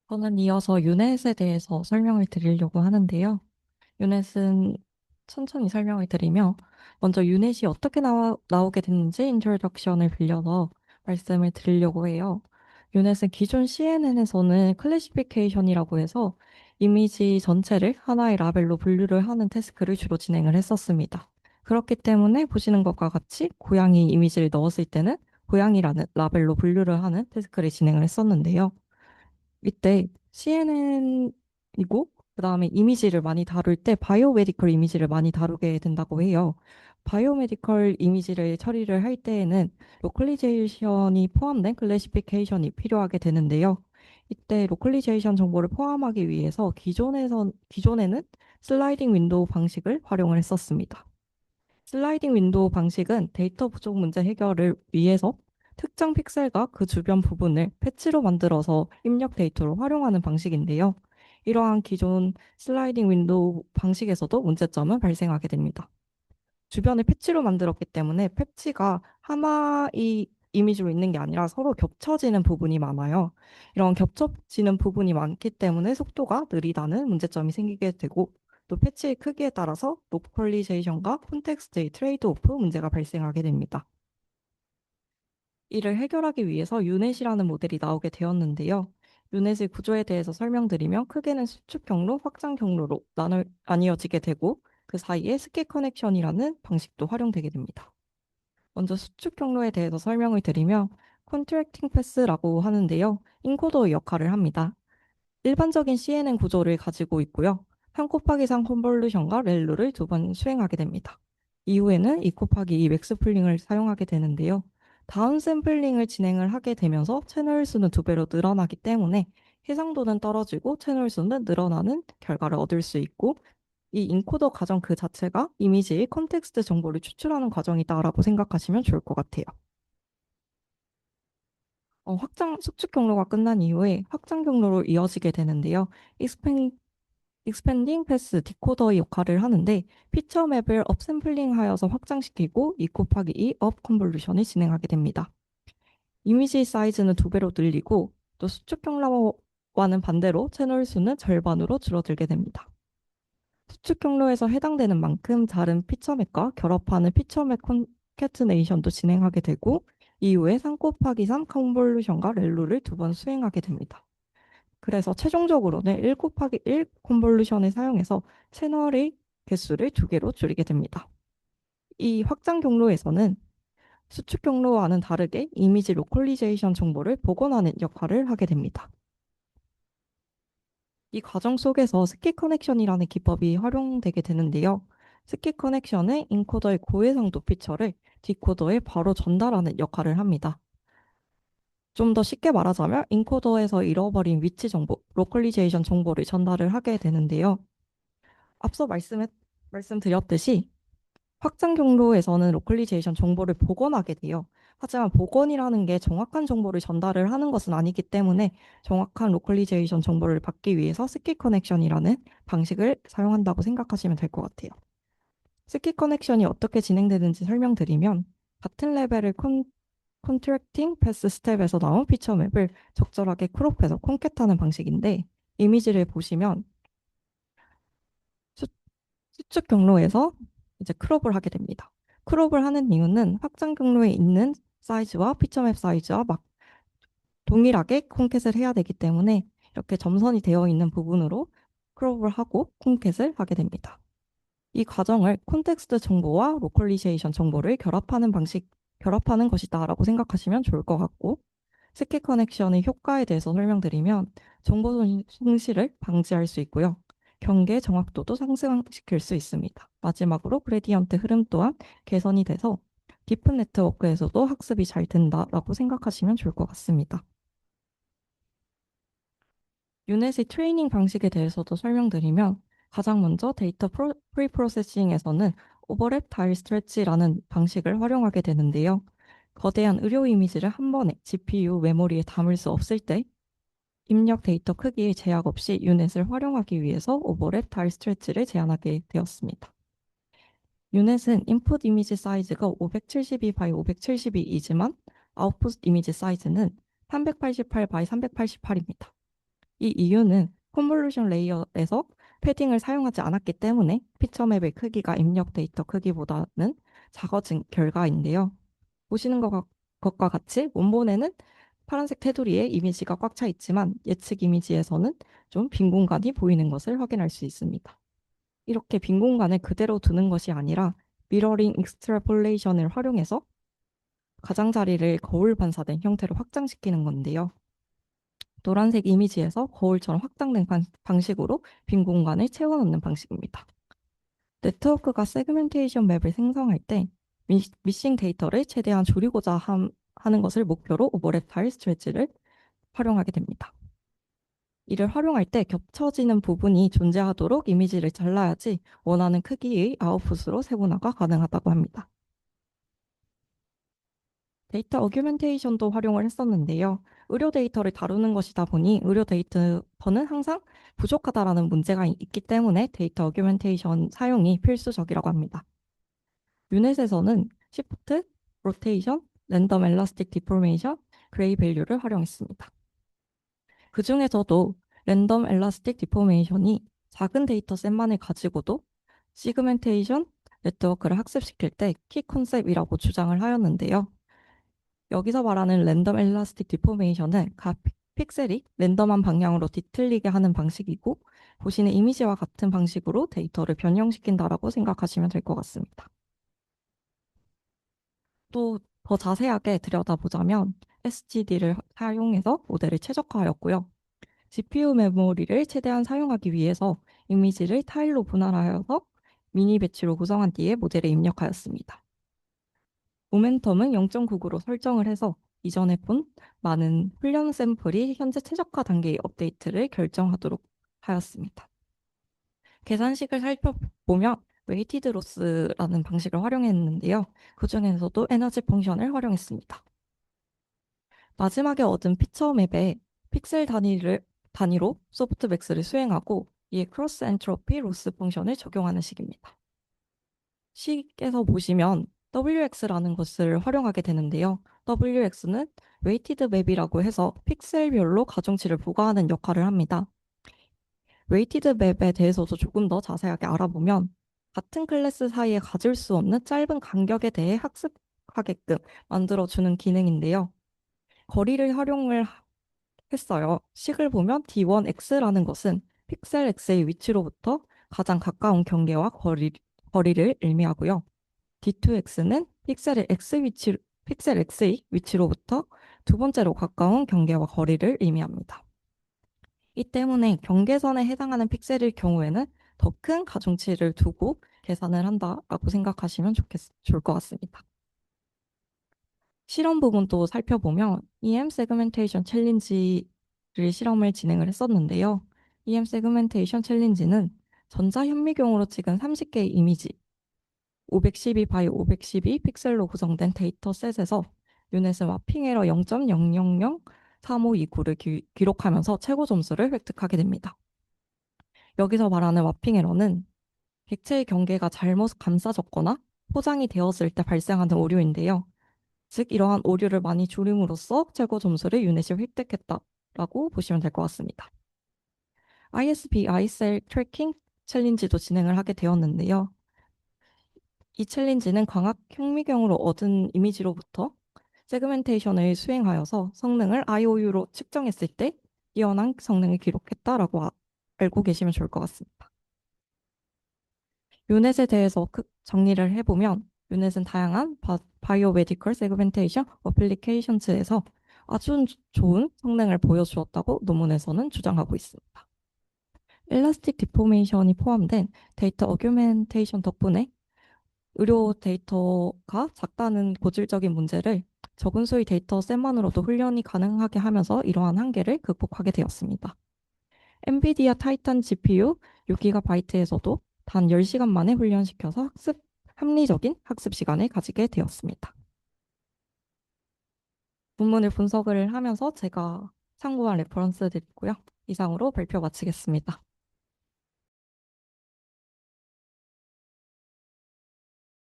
저는 이어서 유넷에 대해서 설명을 드리려고 하는데요. 유넷은 천천히 설명을 드리며, 먼저 유넷이 어떻게 나오게 됐는지 인트로덕션을 빌려서 말씀을 드리려고 해요. 유넷은 기존 CNN에서는 클래시피케이션이라고 해서 이미지 전체를 하나의 라벨로 분류를 하는 태스크를 주로 진행을 했었습니다. 그렇기 때문에 보시는 것과 같이 고양이 이미지를 넣었을 때는 고양이라는 라벨로 분류를 하는 태스크를 진행을 했었는데요. 이때 CNN이고 그다음에 이미지를 많이 다룰 때 바이오메디컬 이미지를 많이 다루게 된다고 해요. 바이오메디컬 이미지를 처리를 할 때에는 로컬리제이션이 포함된 클래시피케이션이 필요하게 되는데요. 이때 로컬리제이션 정보를 포함하기 위해서 기존에는 슬라이딩 윈도우 방식을 활용을 했었습니다. 슬라이딩 윈도우 방식은 데이터 부족 문제 해결을 위해서 특정 픽셀과 그 주변 부분을 패치로 만들어서 입력 데이터로 활용하는 방식인데요. 이러한 기존 슬라이딩 윈도우 방식에서도 문제점은 발생하게 됩니다. 주변을 패치로 만들었기 때문에 패치가 하나의 이미지로 있는 게 아니라 서로 겹쳐지는 부분이 많아요. 이런 겹쳐지는 부분이 많기 때문에 속도가 느리다는 문제점이 생기게 되고 또 패치의 크기에 따라서 로컬리제이션과 콘텍스트의 트레이드오프 문제가 발생하게 됩니다. 이를 해결하기 위해서 유넷이라는 모델이 나오게 되었는데요. 유넷의 구조에 대해서 설명드리면 크게는 수축 경로, 확장 경로로 나뉘어지게 되고 그 사이에 스키 커넥션이라는 방식도 활용되게 됩니다. 먼저 수축 경로에 대해서 설명을 드리면 컨트랙팅 패스라고 하는데요. 인코더의 역할을 합니다. 일반적인 CNN 구조를 가지고 있고요. 3 곱하기 3 컨볼루션과 렐루를 두 번 수행하게 됩니다. 이후에는 2 곱하기 2 맥스플링을 사용하게 되는데요. 다운 샘플링을 진행을 하게 되면서 채널 수는 2배로 늘어나기 때문에 해상도는 떨어지고 채널 수는 늘어나는 결과를 얻을 수 있고 이 인코더 과정 그 자체가 이미지의 컨텍스트 정보를 추출하는 과정이다라고 생각하시면 좋을 것 같아요. 수축 경로가 끝난 이후에 확장 경로로 이어지게 되는데요. 익스펜딩 패스 디코더의 역할을 하는데 피처 맵을 업샘플링 하여서 확장시키고 2 곱하기 2 업 컨볼루션을 진행하게 됩니다. 이미지 사이즈는 2배로 늘리고 또 수축 경로와는 반대로 채널 수는 절반으로 줄어들게 됩니다. 수축 경로에서 해당되는 만큼 다른 피처맵과 결합하는 피처맵 콘캐트네이션도 진행하게 되고 이후에 3 곱하기 3 컨볼루션과 렐루를 두 번 수행하게 됩니다. 그래서 최종적으로는 1 곱하기 1 컨볼루션을 사용해서 채널의 개수를 2개로 줄이게 됩니다. 이 확장 경로에서는 수축 경로와는 다르게 이미지 로컬리제이션 정보를 복원하는 역할을 하게 됩니다. 이 과정 속에서 스키 커넥션이라는 기법이 활용되게 되는데요. 스키 커넥션은 인코더의 고해상도 피처를 디코더에 바로 전달하는 역할을 합니다. 좀 더 쉽게 말하자면 인코더에서 잃어버린 위치 정보, 로컬리제이션 정보를 전달을 하게 되는데요. 앞서 말씀드렸듯이 확장 경로에서는 로컬리제이션 정보를 복원하게 돼요. 하지만 복원이라는 게 정확한 정보를 전달을 하는 것은 아니기 때문에 정확한 로컬리제이션 정보를 받기 위해서 스키 커넥션이라는 방식을 사용한다고 생각하시면 될 것 같아요. 스키 커넥션이 어떻게 진행되는지 설명드리면 같은 레벨을 컨트랙팅 패스 스텝에서 나온 피처 맵을 적절하게 크롭해서 콘캣하는 방식인데 이미지를 보시면 수, 수축 경로에서 이제 크롭을 하게 됩니다. 크롭을 하는 이유는 확장 경로에 있는 사이즈와 피처맵 사이즈와 동일하게 콘캣을 해야 되기 때문에 이렇게 점선이 되어 있는 부분으로 크롭을 하고 콘캣을 하게 됩니다. 이 과정을 콘텍스트 정보와 로컬리제이션 정보를 결합하는 것이다라고 생각하시면 좋을 것 같고 스키 커넥션의 효과에 대해서 설명드리면 정보 손실을 방지할 수 있고요. 경계 정확도도 상승시킬 수 있습니다. 마지막으로 그레디언트 흐름 또한 개선이 돼서 깊은 네트워크에서도 학습이 잘 된다라고 생각하시면 좋을 것 같습니다. 유넷의 트레이닝 방식에 대해서도 설명드리면 가장 먼저 데이터 프리프로세싱에서는 오버랩 타일 스트레치라는 방식을 활용하게 되는데요. 거대한 의료 이미지를 한 번에 GPU 메모리에 담을 수 없을 때 입력 데이터 크기에 제약 없이 유넷을 활용하기 위해서 오버랩 타일 스트레치를 제안하게 되었습니다. 유넷은 인풋 이미지 사이즈가 572 by 572이지만 아웃풋 이미지 사이즈는 388 by 388입니다. 이 이유는 컨볼루션 레이어에서 패딩을 사용하지 않았기 때문에 피처맵의 크기가 입력 데이터 크기보다는 작아진 결과인데요. 보시는 것과 같이 원본에는 파란색 테두리에 이미지가 꽉 차 있지만 예측 이미지에서는 좀 빈 공간이 보이는 것을 확인할 수 있습니다. 이렇게 빈 공간을 그대로 두는 것이 아니라 미러링 익스트라폴레이션을 활용해서 가장자리를 거울 반사된 형태로 확장시키는 건데요. 노란색 이미지에서 거울처럼 확장된 방식으로 빈 공간을 채워넣는 방식입니다. 네트워크가 세그멘테이션 맵을 생성할 때 미싱 데이터를 최대한 줄이고자 하는 것을 목표로 오버랩 파일 스트레치를 활용하게 됩니다. 이를 활용할 때 겹쳐지는 부분이 존재하도록 이미지를 잘라야지 원하는 크기의 아웃풋으로 세분화가 가능하다고 합니다. 데이터 어규멘테이션도 활용을 했었는데요. 의료 데이터를 다루는 것이다 보니 의료 데이터는 항상 부족하다라는 문제가 있기 때문에 데이터 어규멘테이션 사용이 필수적이라고 합니다. 유넷에서는 시프트, 로테이션, 랜덤 엘라스틱 디포메이션, 그레이 밸류를 활용했습니다. 그 중에서도 랜덤 엘라스틱 디포메이션이 작은 데이터셋만을 가지고도 시그멘테이션 네트워크를 학습시킬 때 키 컨셉이라고 주장을 하였는데요. 여기서 말하는 랜덤 엘라스틱 디포메이션은 각 픽셀이 랜덤한 방향으로 뒤틀리게 하는 방식이고 보시는 이미지와 같은 방식으로 데이터를 변형시킨다라고 생각하시면 될 것 같습니다. 또 더 자세하게 들여다보자면 SGD를 사용해서 모델을 최적화하였고요. GPU 메모리를 최대한 사용하기 위해서 이미지를 타일로 분할하여서 미니 배치로 구성한 뒤에 모델에 입력하였습니다. 모멘텀은 0.99로 설정을 해서 이전에 본 많은 훈련 샘플이 현재 최적화 단계의 업데이트를 결정하도록 하였습니다. 계산식을 살펴보면 웨이티드 로스라는 방식을 활용했는데요. 그 중에서도 에너지 펑션을 활용했습니다. 마지막에 얻은 피처 맵에 픽셀 단위로 소프트맥스를 수행하고 이에 크로스 엔트로피 로스 펑션을 적용하는 식입니다. 식에서 보시면 WX라는 것을 활용하게 되는데요. WX는 웨이티드 맵이라고 해서 픽셀별로 가중치를 부과하는 역할을 합니다. 웨이티드 맵에 대해서도 조금 더 자세하게 알아보면 같은 클래스 사이에 가질 수 없는 짧은 간격에 대해 학습하게끔 만들어주는 기능인데요. 거리를 활용을 했어요. 식을 보면 D1X라는 것은 픽셀 X의 위치로부터 가장 가까운 경계와 거리를 의미하고요. D2X는 픽셀 X의 위치로부터 두 번째로 가까운 경계와 거리를 의미합니다. 이 때문에 경계선에 해당하는 픽셀일 경우에는 더 큰 가중치를 두고 계산을 한다라고 생각하시면 좋을 것 같습니다. 실험 부분도 살펴보면 EM 세그멘테이션 챌린지를 실험을 진행을 했었는데요. EM 세그멘테이션 챌린지는 전자현미경으로 찍은 30개의 이미지, 512 바이 512 픽셀로 구성된 데이터셋에서 유넷은 마핑 에러 0.0003529를 기록하면서 최고 점수를 획득하게 됩니다. 여기서 말하는 마핑 에러는 객체의 경계가 잘못 감싸졌거나 포장이 되었을 때 발생하는 오류인데요. 즉 이러한 오류를 많이 줄임으로써 최고 점수를 유넷이 획득했다라고 보시면 될 것 같습니다. ISBI 셀 트래킹 챌린지도 진행을 하게 되었는데요. 이 챌린지는 광학 현미경으로 얻은 이미지로부터 세그멘테이션을 수행하여서 성능을 IOU로 측정했을 때 뛰어난 성능을 기록했다라고 알고 계시면 좋을 것 같습니다. 유넷에 대해서 정리를 해보면 유넷은 다양한 바이오메디컬 세그멘테이션 어플리케이션즈에서 아주 좋은 성능을 보여주었다고 논문에서는 주장하고 있습니다. 일라스틱 디포메이션이 포함된 데이터 어규멘테이션 덕분에 의료 데이터가 작다는 고질적인 문제를 적은 수의 데이터셋만으로도 훈련이 가능하게 하면서 이러한 한계를 극복하게 되었습니다. 엔비디아 타이탄 GPU 6GB에서도 단 10시간 만에 훈련시켜서 합리적인 학습 시간을 가지게 되었습니다. 논문을 분석을 하면서 제가 참고한 레퍼런스들이고요. 이상으로 발표 마치겠습니다.